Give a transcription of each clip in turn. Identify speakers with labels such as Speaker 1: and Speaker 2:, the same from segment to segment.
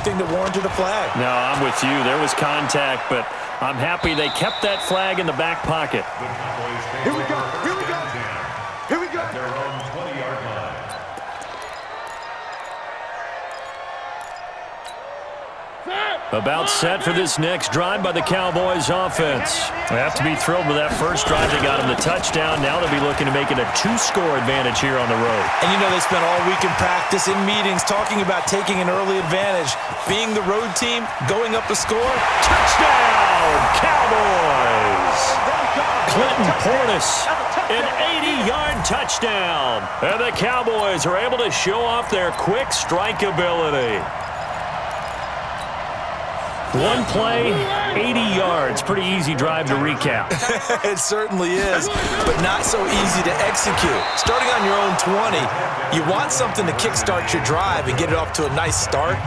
Speaker 1: anything that warranted a flag.
Speaker 2: No, I'm with you. There was contact, but I'm happy they kept that flag in the back pocket.
Speaker 3: Here we go. Here we go. Here we go. Their own 20-yard line.
Speaker 2: About set for this next drive by the Cowboys offense. They have to be thrilled with that first drive. They got them the touchdown. Now they'll be looking to make it a 2-score advantage here on the road.
Speaker 1: And you know they spent all week in practice, in meetings, talking about taking an early advantage. Being the road team, going up the score.
Speaker 2: Touchdown, Cowboys! Clinton Portis, an 80-yard touchdown. And the Cowboys are able to show off their quick strike ability. One play, 80 yards. Pretty easy drive to recap.
Speaker 1: It certainly is, but not so easy to execute. Starting on your own 20, you want something to kickstart your drive and get it off to a nice start.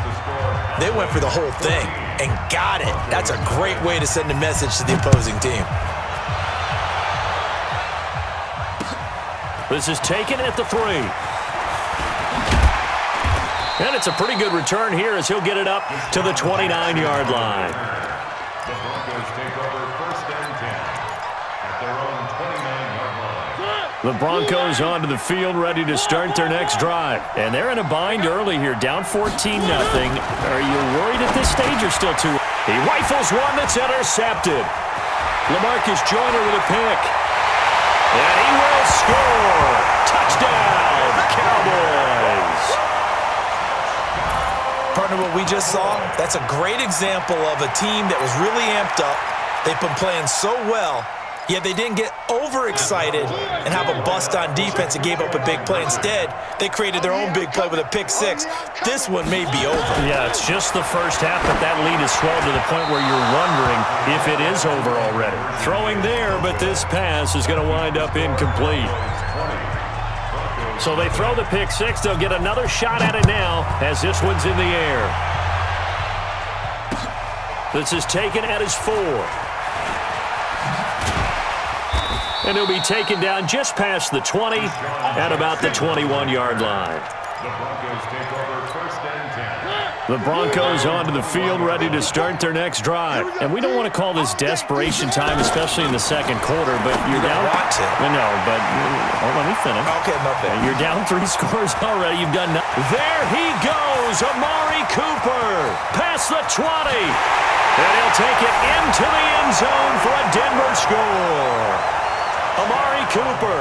Speaker 1: They went for the whole thing and got it. That's a great way to send a message to the opposing team.
Speaker 2: This is taken at the 3. And it's a pretty good return here as he'll get it up to the 29-yard line.
Speaker 3: The Broncos take over first and 10 at their own 29-yard line.
Speaker 2: The Broncos onto the field ready to start their next drive. And they're in a bind early here, down 14-0. Are you worried at this stage or still too? He rifles one that's intercepted. LaMarcus Joyner with a pick. And he will score. Touchdown, Cowboys.
Speaker 1: Partner, what we just saw, that's a great example of a team that was really amped up. They've been playing so well, yet they didn't get overexcited and have a bust on defense and gave up a big play. Instead, they created their own big play with a pick 6. This one may be over.
Speaker 2: Yeah, it's just the first half, but that lead is swelled to the point where you're wondering if it is over already. Throwing there, but this pass is going to wind up incomplete. So they throw the pick 6. They'll get another shot at it now as this one's in the air. This is taken at his 4. And he'll be taken down just past the 20 at about the 21-yard line.
Speaker 3: The Broncos take over first and 10.
Speaker 2: The Broncos onto the field ready to start their next drive. And we don't want to call this desperation time, especially in the second quarter, but you're down.
Speaker 1: Want to.
Speaker 2: No, but let me finish.
Speaker 1: Okay, my bad.
Speaker 2: You're down 3 scores already. You've done nothing. There he goes, Amari Cooper, past the 20. And he'll take it into the end zone for a Denver score. Amari Cooper,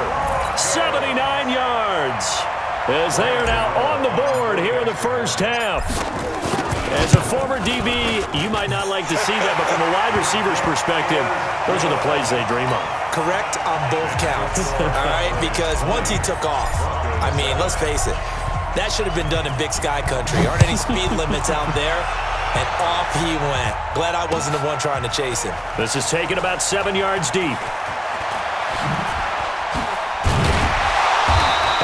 Speaker 2: 79 yards. As they are now on the board here in the first half. As a former DB, you might not like to see that, but from a wide receiver's perspective, those are the plays they dream of.
Speaker 1: Correct on both counts, all right? Because once he took off, I mean, let's face it, that should have been done in Big Sky Country. Aren't any speed limits out there? And off he went. Glad I wasn't the one trying to chase him.
Speaker 2: This is taken about 7 yards deep.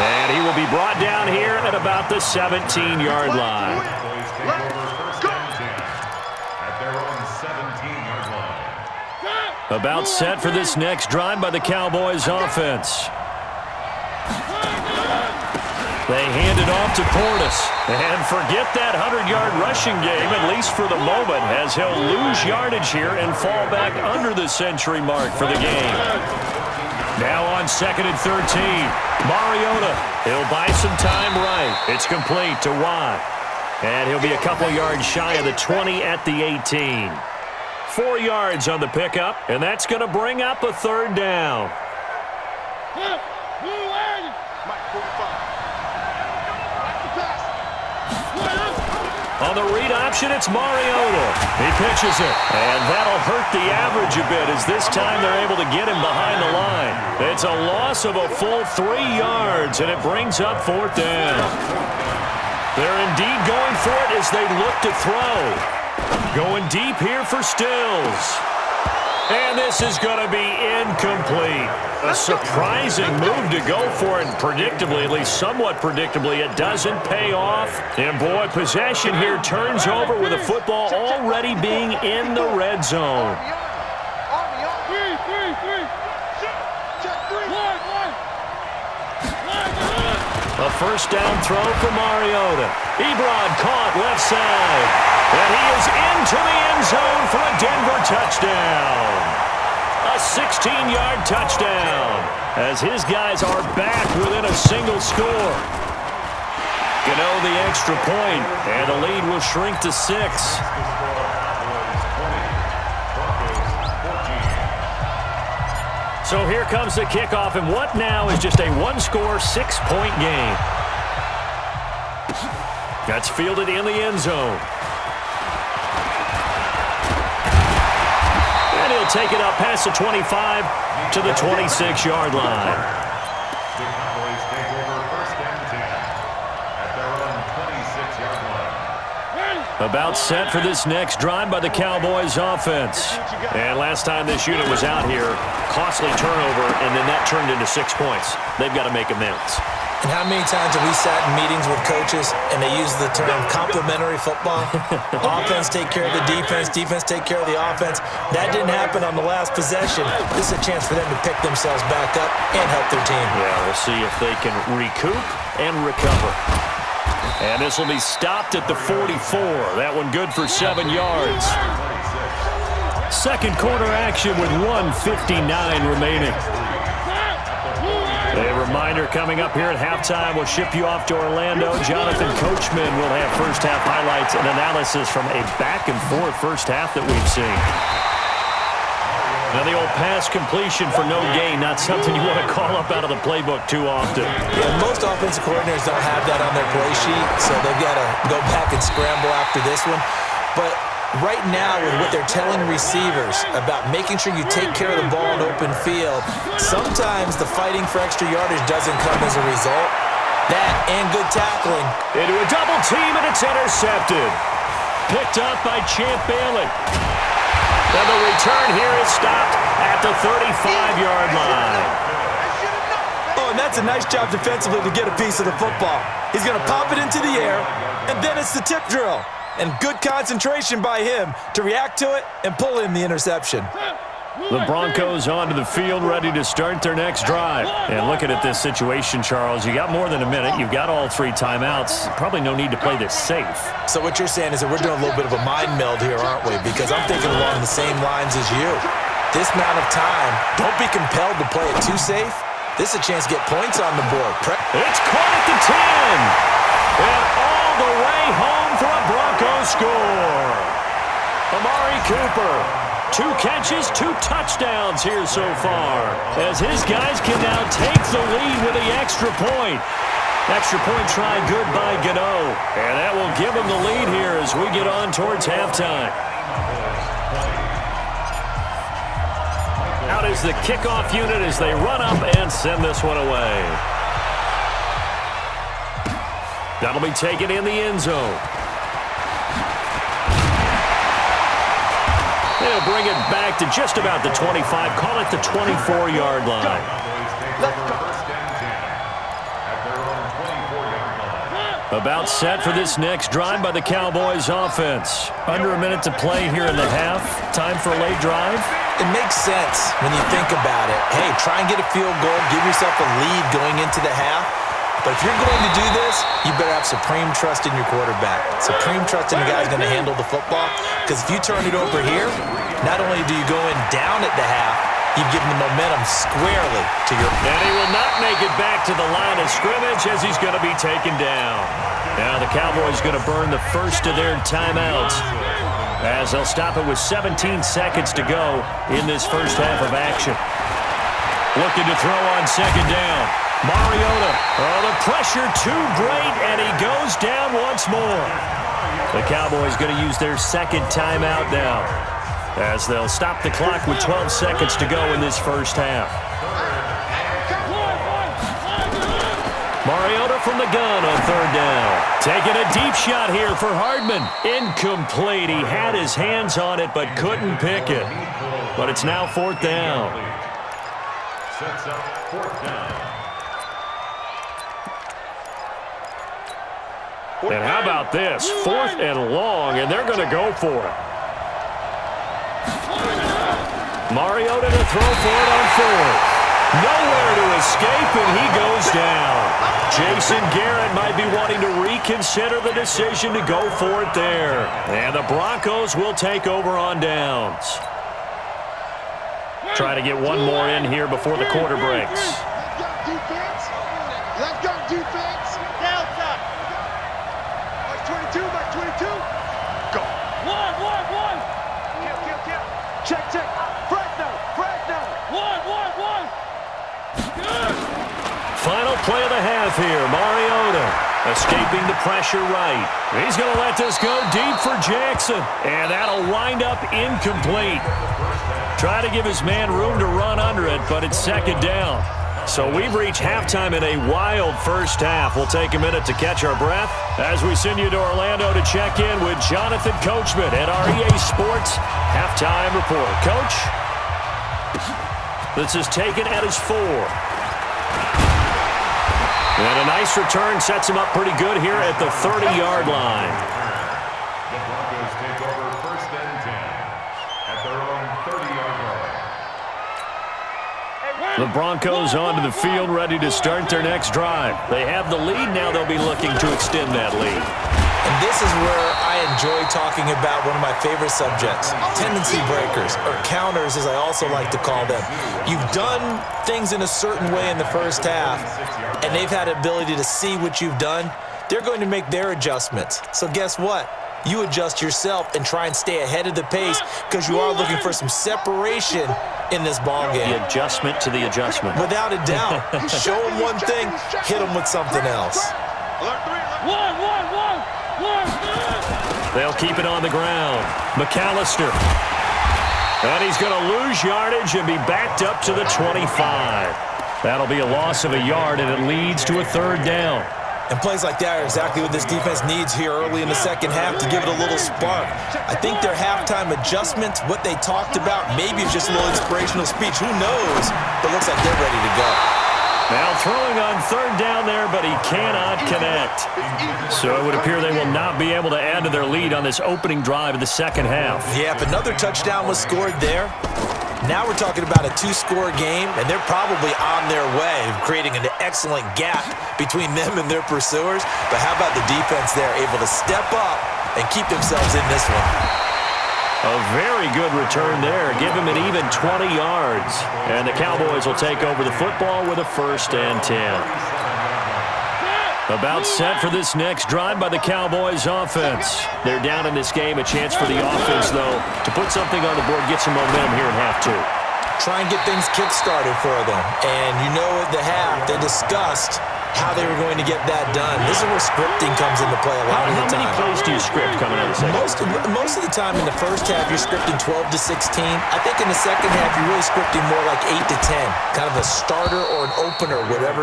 Speaker 2: And he will be brought down here at about the 17-yard line. About set for this next drive by the Cowboys offense. They hand it off to Portis. And forget that 100-yard rushing game, at least for the moment, as he'll lose yardage here and fall back under the century mark for the game. Now on 2nd and 13. Mariota, he'll buy some time right. It's complete to Watt. And he'll be a couple yards shy of the 20 at the 18. 4 yards on the pickup, and that's going to bring up a 3rd down. On the read option, it's Mariota. He pitches it, and that'll hurt the average a bit as this time they're able to get him behind the line. It's a loss of a full 3 yards, and it brings up 4th down. They're indeed going for it as they look to throw. Going deep here for Stills. And this is going to be incomplete. A surprising move to go for it, and predictably, at least somewhat predictably, it doesn't pay off. And boy, possession here turns over with the football already being in the red zone. A first down throw for Mariota. Ebron caught left side. And he is into the end zone for a Denver touchdown. A 16-yard touchdown as his guys are back within a single score. Gano the extra point, and the lead will shrink to 6. So here comes the kickoff, and what now is just a one-score, 6-point game. That's fielded in the end zone. And he'll take it up past the 25 to the 26-yard line.
Speaker 3: The Cowboys take over first and 10 at their own 26-yard line.
Speaker 2: About set for this next drive by the Cowboys offense. And last time this unit was out here, costly turnover, and then that turned into 6 points. They've got to make amends.
Speaker 1: And how many times have we sat in meetings with coaches and they use the term complementary football? Offense take care of the defense, defense take care of the offense. That didn't happen on the last possession. This is a chance for them to pick themselves back up and help their team.
Speaker 2: Yeah, we'll see if they can recoup and recover. And this will be stopped at the 44. That one good for 7 yards. Second quarter action with 1:59 remaining. A reminder coming up here at halftime. We'll ship you off to Orlando. Jonathan Coachman will have first-half highlights and analysis from a back-and-forth first half that we've seen. Now the old pass completion for no gain, not something you want to call up out of the playbook too often.
Speaker 1: Yeah, most offensive coordinators don't have that on their play sheet, so they've got to go back and scramble after this one. But right now, with what they're telling receivers about making sure you take care of the ball in open field, sometimes the fighting for extra yardage doesn't come as a result. That and good tackling.
Speaker 2: Into a double team, and it's intercepted. Picked up by Champ Bailey. And the return here is stopped at the 35-yard line.
Speaker 1: Oh, and that's a nice job defensively to get a piece of the football. He's going to pop it into the air, and then it's the tip drill. And good concentration by him to react to it and pull in the interception.
Speaker 2: The Broncos onto the field, ready to start their next drive. And looking at this situation, Charles, you got more than a minute. You've got all 3 timeouts. Probably no need to play this safe.
Speaker 1: So what you're saying is that we're doing a little bit of a mind meld here, aren't we? Because I'm thinking along the same lines as you. This amount of time, don't be compelled to play it too safe. This is a chance to get points on the board.
Speaker 2: It's caught at the 10. And all the way home for a Broncos score. Amari Cooper. 2 catches, 2 touchdowns here so far, as his guys can now take the lead with the extra point. Extra point try good by Gano, and that will give him the lead here as we get on towards halftime. Out is the kickoff unit as they run up and send this one away. That'll be taken in the end zone. They'll bring it back to just about the 25, call it the 24-yard line. About set for this next drive by the Cowboys offense. Under a minute to play here in the half. Time for a late drive.
Speaker 1: It makes sense when you think about it. Hey, try and get a field goal, give yourself a lead going into the half. But if you're going to do this, you better have supreme trust in your quarterback. Supreme trust in the guy who's going to handle the football. Because if you turn it over here, not only do you go in down at the half, you've given the momentum squarely to your...
Speaker 2: And he will not make it back to the line of scrimmage as he's going to be taken down. Now the Cowboys going to burn the first of their timeouts as they'll stop it with 17 seconds to go in this first half of action. Looking to throw on second down. Mariota. Oh, the pressure too great, and he goes down once more. The Cowboys going to use their second timeout now as they'll stop the clock with 12 seconds to go in this first half. Mariota from the gun on third down. Taking a deep shot here for Hardman. Incomplete. He had his hands on it but couldn't pick it. But it's now fourth down.
Speaker 3: Sets up fourth down.
Speaker 2: And how about this? 4th and long, and they're going to go for it. Mariota to throw for it on 4th. Nowhere to escape, and he goes down. Jason Garrett might be wanting to reconsider the decision to go for it there. And the Broncos will take over on downs. Try to get one more in here before the quarter breaks.
Speaker 4: Let's go, defense. Let's go, defense. Delta. Mark 22, Mark 22. Go. One. Kill. Check. Fragno. One.
Speaker 2: Final play of the half here. Mariota escaping the pressure right. He's going to let this go deep for Jackson. And that'll wind up incomplete. Try to give his man room to run under it, but it's second down. So we've reached halftime in a wild first half. We'll take a minute to catch our breath as we send you to Orlando to check in with Jonathan Coachman at our EA Sports Halftime Report. Coach, this is taken at his 4. And a nice return sets him up pretty good here at the 30-yard line.
Speaker 3: The Broncos take over first and 10 at their own 30-yard line.
Speaker 2: The Broncos onto the field ready to start their next drive. They have the lead. Now they'll be looking to extend that lead.
Speaker 1: And this is where I enjoy talking about one of my favorite subjects, tendency breakers, or counters as I also like to call them. You've done things in a certain way in the first half, and they've had the ability to see what you've done. They're going to make their adjustments. So guess what? You adjust yourself and try and stay ahead of the pace because you are looking for some separation in this ball game.
Speaker 2: The adjustment to the adjustment.
Speaker 1: Without a doubt. Show them one thing, hit them with something else.
Speaker 4: One.
Speaker 2: They'll keep it on the ground. McAllister. And he's going to lose yardage and be backed up to the 25. That'll be a loss of a yard, and it leads to a third down.
Speaker 1: And plays like that are exactly what this defense needs here early in the second half to give it a little spark. I think their halftime adjustments, what they talked about, maybe just a little inspirational speech. Who knows? But looks like they're ready to go.
Speaker 2: Now throwing on third down there, but he cannot connect. So it would appear they will not be able to add to their lead on this opening drive of the second half.
Speaker 1: Yeah, if another touchdown was scored there, now we're talking about a 2-score game, and they're probably on their way of creating an excellent gap between them and their pursuers. But how about the defense there, able to step up and keep themselves in this one?
Speaker 2: A very good return there. Give him an even 20 yards. And the Cowboys will take over the football with a 1st and 10. About set for this next drive by the Cowboys offense. They're down in this game. A chance for the offense, though, to put something on the board, get some momentum here in half 2.
Speaker 1: Try and get things kick-started for them. And you know at the half, they discussed how they were going to get that done. This is where scripting comes into play a lot of the time.
Speaker 2: How many plays do you script coming out of the second?
Speaker 1: Most of the time in the first half, you're scripting 12 to 16. I think in the second half, you're really scripting more like 8 to 10. Kind of a starter or an opener, whatever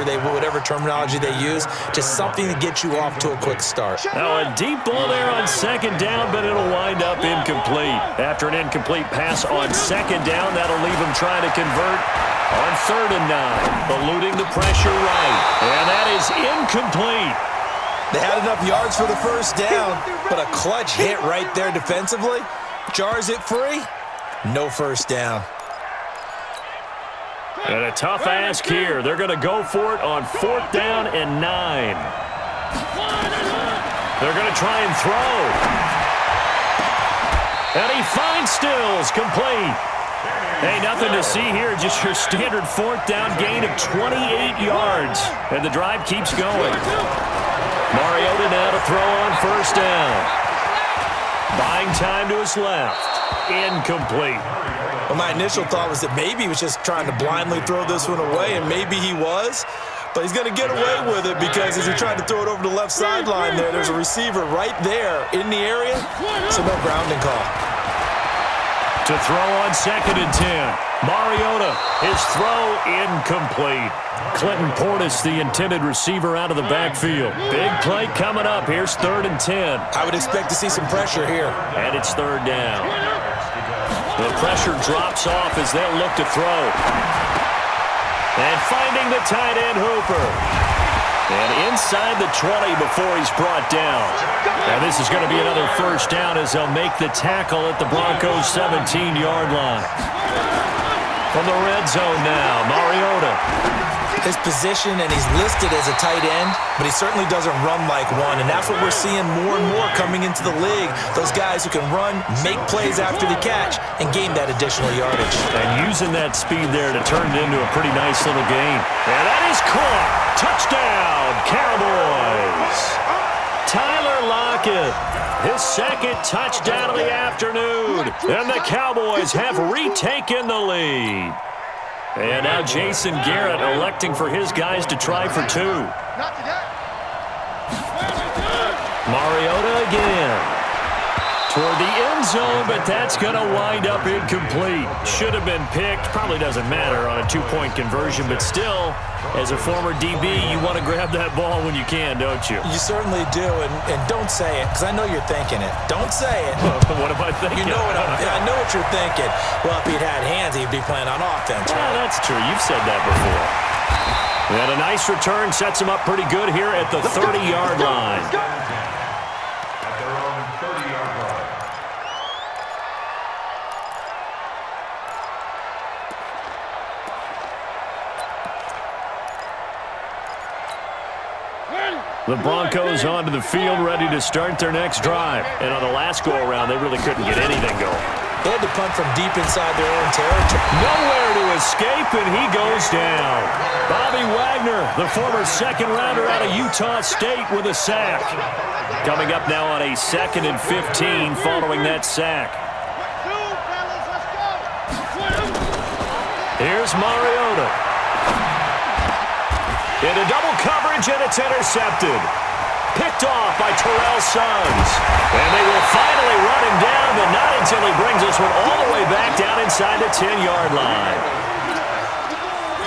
Speaker 1: terminology they use. Just something to get you off to a quick start.
Speaker 2: Now a deep ball there on second down, but it'll wind up incomplete. After an incomplete pass on second down, that'll leave them trying to convert on 3rd and 9, eluding the pressure right. And that is incomplete.
Speaker 1: They had enough yards for the first down, but a clutch hit right there defensively. Jars it free. No first down.
Speaker 2: And a tough ask here. They're going to go for it on 4th down and 9. They're going to try and throw. And he finds Stills, complete. Hey, nothing to see here, just your standard 4th down gain of 28 yards. And the drive keeps going. Mariota now to throw on 1st down. Buying time to his left. Incomplete.
Speaker 1: Well, my initial thought was that maybe he was just trying to blindly throw this one away, and maybe he was. But he's going to get away with it because as he tried to throw it over the left sideline there's a receiver right there in the area, so no grounding call.
Speaker 2: To throw on 2nd and 10. Mariota, his throw incomplete. Clinton Portis, the intended receiver, out of the backfield. Big play coming up. Here's 3rd and 10.
Speaker 1: I would expect to see some pressure here.
Speaker 2: And it's 3rd down. The pressure drops off as they'll look to throw. And finding the tight end Hooper. And inside the 20 before he's brought down. And this is going to be another 1st down as they'll make the tackle at the Broncos' 17-yard line. From the red zone now, Mariota.
Speaker 1: His position, and he's listed as a tight end, but he certainly doesn't run like one, and that's what we're seeing more and more coming into the league. Those guys who can run, make plays after the catch, and gain that additional yardage.
Speaker 2: And using that speed there to turn it into a pretty nice little gain. And that is caught. Touchdown, Cowboys. Tyler Lockett, his second touchdown of the afternoon, and the Cowboys have retaken the lead. And now Jason Garrett electing for his guys to try for two. Mariota again. Toward the end zone, but that's going to wind up incomplete. Should have been picked. Probably doesn't matter on a two-point conversion, but still, as a former DB, you want to grab that ball when you can, don't you?
Speaker 1: You certainly do, and don't say it, because I know you're thinking it. Don't say it.
Speaker 2: What am I thinking?
Speaker 1: You know I know what you're thinking. Well, if he'd had hands, he'd be playing on offense.
Speaker 2: Yeah,
Speaker 1: right?
Speaker 2: that's true. You've said that before. And a nice return sets him up pretty good here at the 30-yard line.
Speaker 3: At their own 30-yard line.
Speaker 2: The Broncos onto the field, ready to start their next drive. And on the last go-around, they really couldn't get anything going.
Speaker 1: They had to punt from deep inside their own territory.
Speaker 2: Nowhere to escape, and he goes down. Bobby Wagner, the former second-rounder out of Utah State, with a sack. Coming up now on a 2nd and 15 following that sack. Here's Mariota. Into double coverage, and it's intercepted. Picked off by Terrell Suggs. And they will finally run him down, but not until he brings this one all the way back down inside the 10-yard line.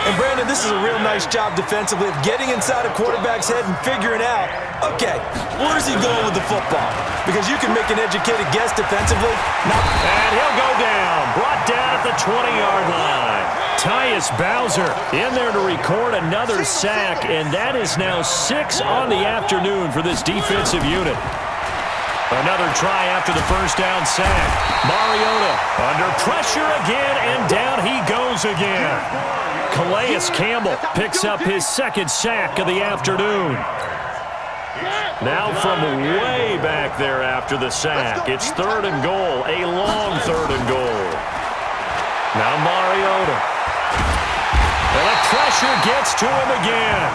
Speaker 1: And, Brandon, this is a real nice job defensively of getting inside a quarterback's head and figuring out, okay, where's he going with the football? Because you can make an educated guess defensively.
Speaker 2: And he'll go down, brought down at the 20-yard line. Tyus Bowser in there to record another sack, and that is now 6 on the afternoon for this defensive unit. Another try after the first down sack. Mariota under pressure again, and down he goes again. Calais Campbell picks up his second sack of the afternoon. Now from way back there after the sack, it's 3rd and goal, a long 3rd and goal. Now Mariota. And the pressure gets to him again.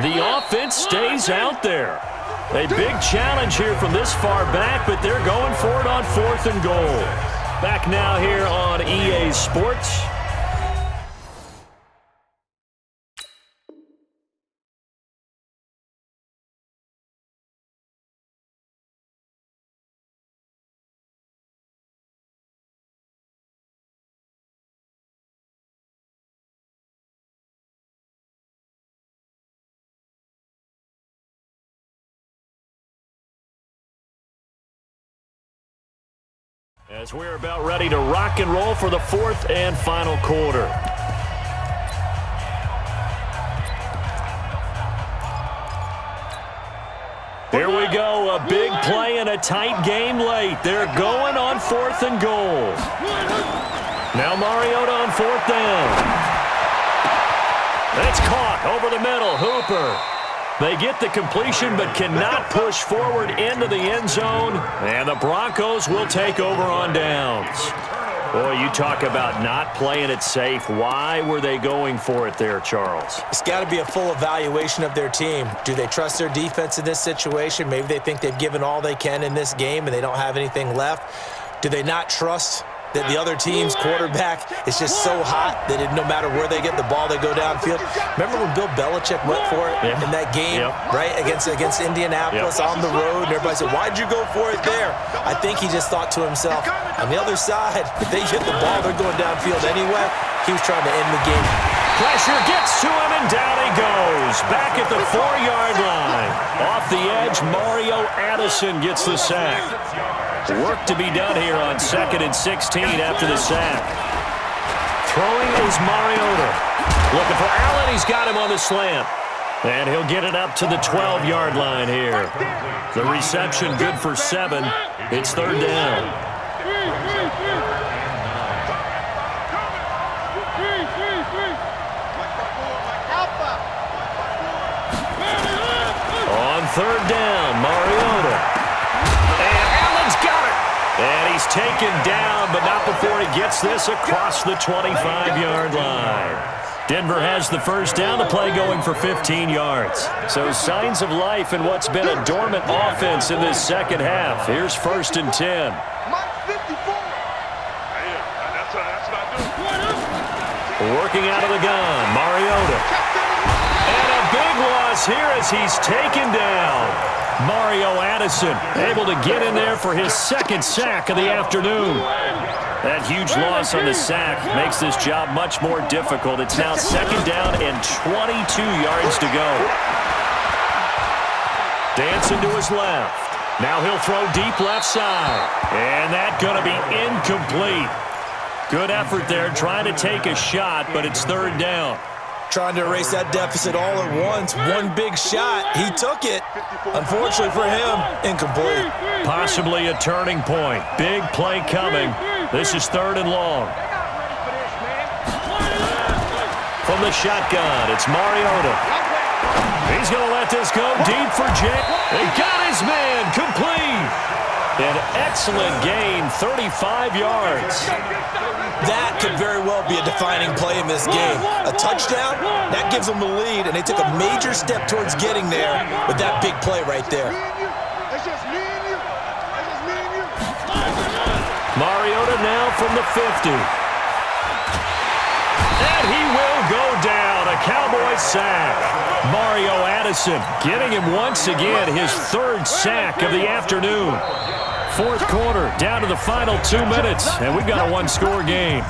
Speaker 2: The offense stays out there. A big challenge here from this far back, but they're going for it on 4th and goal. Back now here on EA Sports. As we're about ready to rock and roll for the 4th and final quarter. Here we go, a big play and a tight game late. They're going on 4th and goal. Now Mariota on 4th down. It's caught over the middle, Hooper. They get the completion but cannot push forward into the end zone, and the Broncos will take over on downs. Boy, you talk about not playing it safe. Why were they going for it there, Charles?
Speaker 1: It's got to be a full evaluation of their team. Do they trust their defense in this situation? Maybe they think they've given all they can in this game and they don't have anything left. Do they not trust that the other team's quarterback is just so hot that no matter where they get the ball, they go downfield? Remember when Bill Belichick went for it in that game, right, against Indianapolis on the road, and everybody said, why'd you go for it there? I think he just thought to himself, on the other side, if they get the ball, they're going downfield anyway. He was trying to end the game.
Speaker 2: Pressure gets to him, and down he goes. Back at the 4-yard line. Off the edge, Mario Addison gets the sack. Work to be done here on 2nd and 16 after the sack. Throwing is Mariota. Looking for Allen. He's got him on the slant. And he'll get it up to the 12-yard line here. The reception good for 7. It's third down. On third down, mariota. And Allen's got it. And he's taken down, but not before he gets this across the 25-yard line. Denver has the first down, the play going for 15 yards. So signs of life in what's been a dormant offense in this second half. Here's first and 10. Working out of the gun, mariota. And a big loss here as he's taken down. Mario Addison able to get in there for his second sack of the afternoon. That huge loss on the sack makes this job much more difficult. It's now second down and 22 yards to go. Dancing to his left. Now he'll throw deep left side. And that's going to be incomplete. Good effort there trying to take a shot, but it's third down.
Speaker 1: Trying to erase that deficit all at once. One big shot. He took it. Unfortunately for him, incomplete.
Speaker 2: Possibly a turning point. Big play coming. This is third and long. From the shotgun, it's mariota. He's going to let this go deep for Jay. He got his man complete. An excellent gain, 35 yards.
Speaker 1: That could very well be a defining play in this game. A touchdown, that gives them the lead, and they took a major step towards getting there with that big play right there.
Speaker 2: Mariota now from the 50. And he will go down. A Cowboy sack. Mario Addison getting him once again his third sack of the afternoon. Fourth quarter, down to the final 2 minutes, and we've got a one-score game.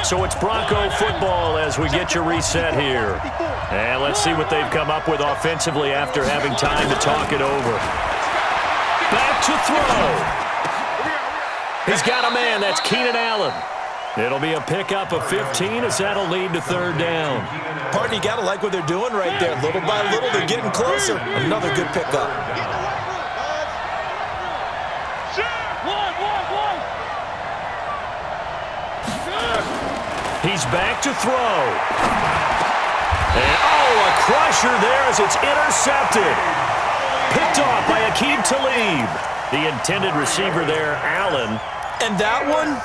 Speaker 2: So it's Bronco football as we get your reset here. And let's see what they've come up with offensively after having time to talk it over. Back to throw. He's got a man. That's Keenan Allen. It'll be a pickup of 15 as that'll lead to third down.
Speaker 1: Partner, you got to like what they're doing right there. Little by little, they're getting closer. Another good pickup.
Speaker 2: He's back to throw. And, a crusher there as it's intercepted. Picked off by Aqib Talib. The intended receiver there, Allen.
Speaker 1: And that one,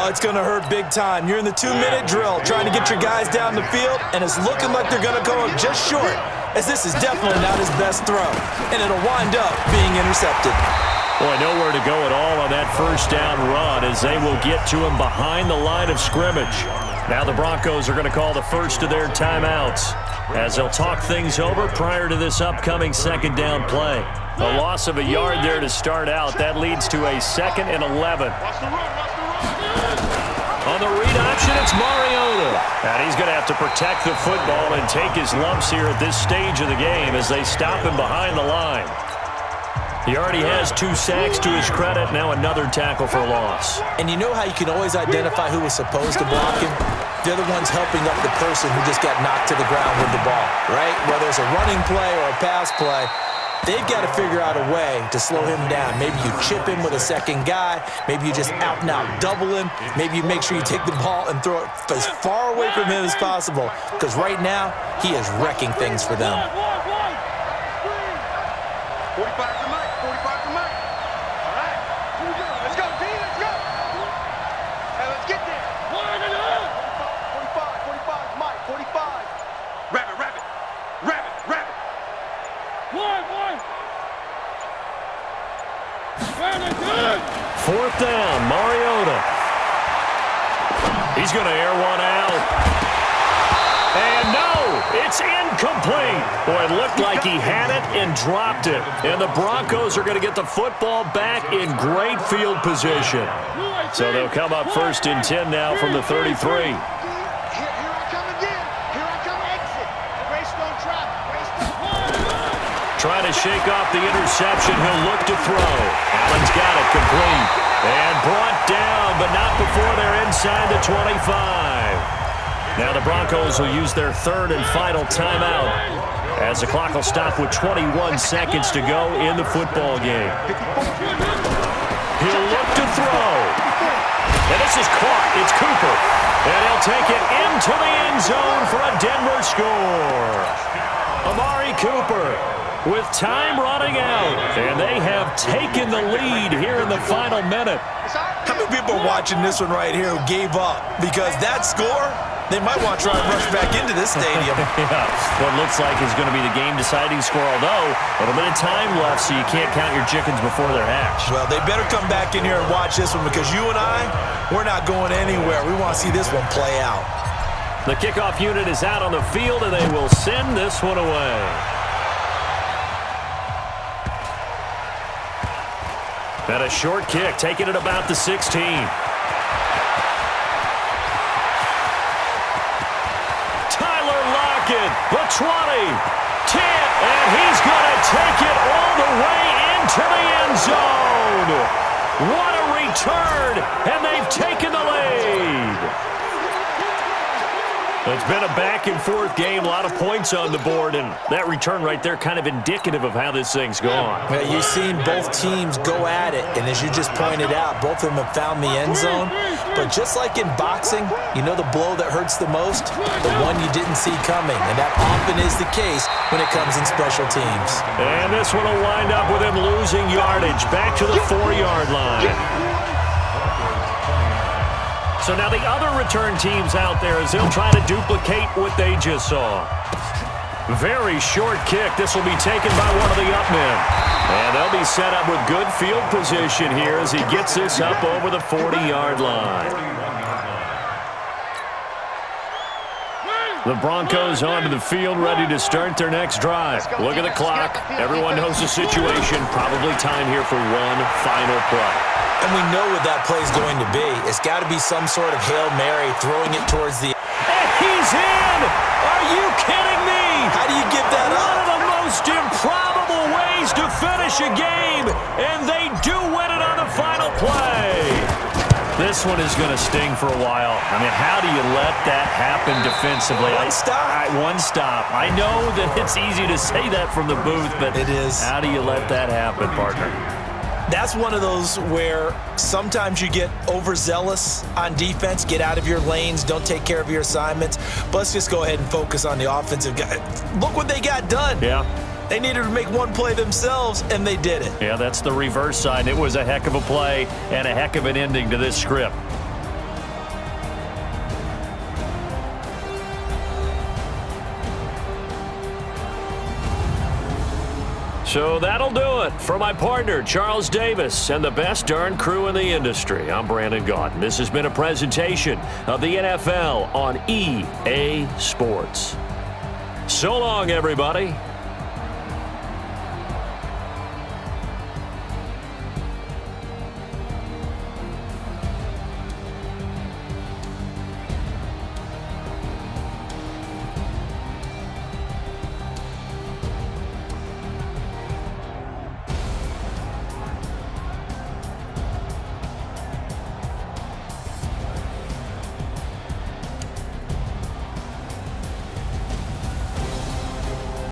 Speaker 1: it's going to hurt big time. You're in the 2-minute drill trying to get your guys down the field, and it's looking like they're going to go up just short, as this is definitely not his best throw, and it'll wind up being intercepted.
Speaker 2: Boy, nowhere to go at all on that first down run as they will get to him behind the line of scrimmage. Now the Broncos are going to call the first of their timeouts as they'll talk things over prior to this upcoming second down play. A loss of a yard there to start out. That leads to a 2nd and 11. On the read option, it's mariota. And he's going to have to protect the football and take his lumps here at this stage of the game as they stop him behind the line. He already has 2 sacks to his credit. Now another tackle for a loss.
Speaker 1: And you know how you can always identify who was supposed to block him? They're the ones helping up the person who just got knocked to the ground with the ball, right? Whether it's a running play or a pass play, they've got to figure out a way to slow him down. Maybe you chip him with a second guy. Maybe you just out and out double him. Maybe you make sure you take the ball and throw it as far away from him as possible. Because right now, he is wrecking things for them.
Speaker 4: 45 to Mike. 45 to Mike. All right. Here we go. Let's go, D. Let's go. Hey, let's get there. 45, 45, Mike. 45. Rabbit, rabbit. Rabbit, rabbit. One.
Speaker 2: Fourth down, mariota. He's going to air one out. And no, it's incomplete. Boy, it looked like he had it and dropped it. And the Broncos are going to get the football back in great field position. So they'll come up first and 10 now from the 33.
Speaker 4: Here I come again. Here I come exit. Race no traffic.
Speaker 2: Trying to shake off the interception. He'll look to throw. Allen's got it complete. And brought down, but not before they're inside the 25. Now the Broncos will use their third and final timeout as the clock will stop with 21 seconds to go in the football game. He'll look to throw. And this is caught. It's Cooper. And he'll take it into the end zone for a Denver score. Amari Cooper with time running out. And they have taken the lead here in the final minute.
Speaker 1: How many people are watching this one right here who gave up? Because that score, they might want to try and rush back into this stadium.
Speaker 2: Yeah, what looks like is going to be the game-deciding score, although a little bit of time left, so you can't count your chickens before they're hatched.
Speaker 1: Well, they better come back in here and watch this one because you and I, we're not going anywhere. We want to see this one play out.
Speaker 2: The kickoff unit is out on the field, and they will send this one away. And a short kick, taking it about the 16. The 20, 10, and he's going to take it all the way into the end zone. What a return, and they've taken the lead. It's been a back-and-forth game, a lot of points on the board, and that return right there kind of indicative of how this thing's gone.
Speaker 1: Well, you've seen both teams go at it, and as you just pointed out, both of them have found the end zone. But just like in boxing, you know the blow that hurts the most? The one you didn't see coming, and that often is the case when it comes in special teams.
Speaker 2: And this one will wind up with him losing yardage back to the 4-yard line. So now the other return teams out there as they'll try to duplicate what they just saw. Very short kick. This will be taken by one of the up men. And they'll be set up with good field position here as he gets this up over the 40-yard line. The Broncos onto the field, ready to start their next drive. Look at the clock. Everyone knows the situation. Probably time here for one final play.
Speaker 1: And we know what that play is going to be. It's got to be some sort of Hail Mary, throwing it towards the...
Speaker 2: And he's in! Are you kidding me?
Speaker 1: How do you give that up?
Speaker 2: One of the most improbable ways to finish a game, and they do win it on the final play. This one is going to sting for a while. I mean, how do you let that happen defensively?
Speaker 1: One stop.
Speaker 2: One stop. I know that it's easy to say that from the booth, but
Speaker 1: it is.
Speaker 2: How do you let that happen, partner?
Speaker 1: That's one of those where sometimes you get overzealous on defense, get out of your lanes, don't take care of your assignments. But let's just go ahead and focus on the offensive guy. Look what they got done.
Speaker 2: Yeah.
Speaker 1: They needed to make one play themselves, and they did it.
Speaker 2: Yeah, that's the reverse side. It was a heck of a play and a heck of an ending to this script. So that'll do it for my partner, Charles Davis, and the best darn crew in the industry. I'm Brandon Gaudin. This has been a presentation of the NFL on EA Sports. So long, everybody.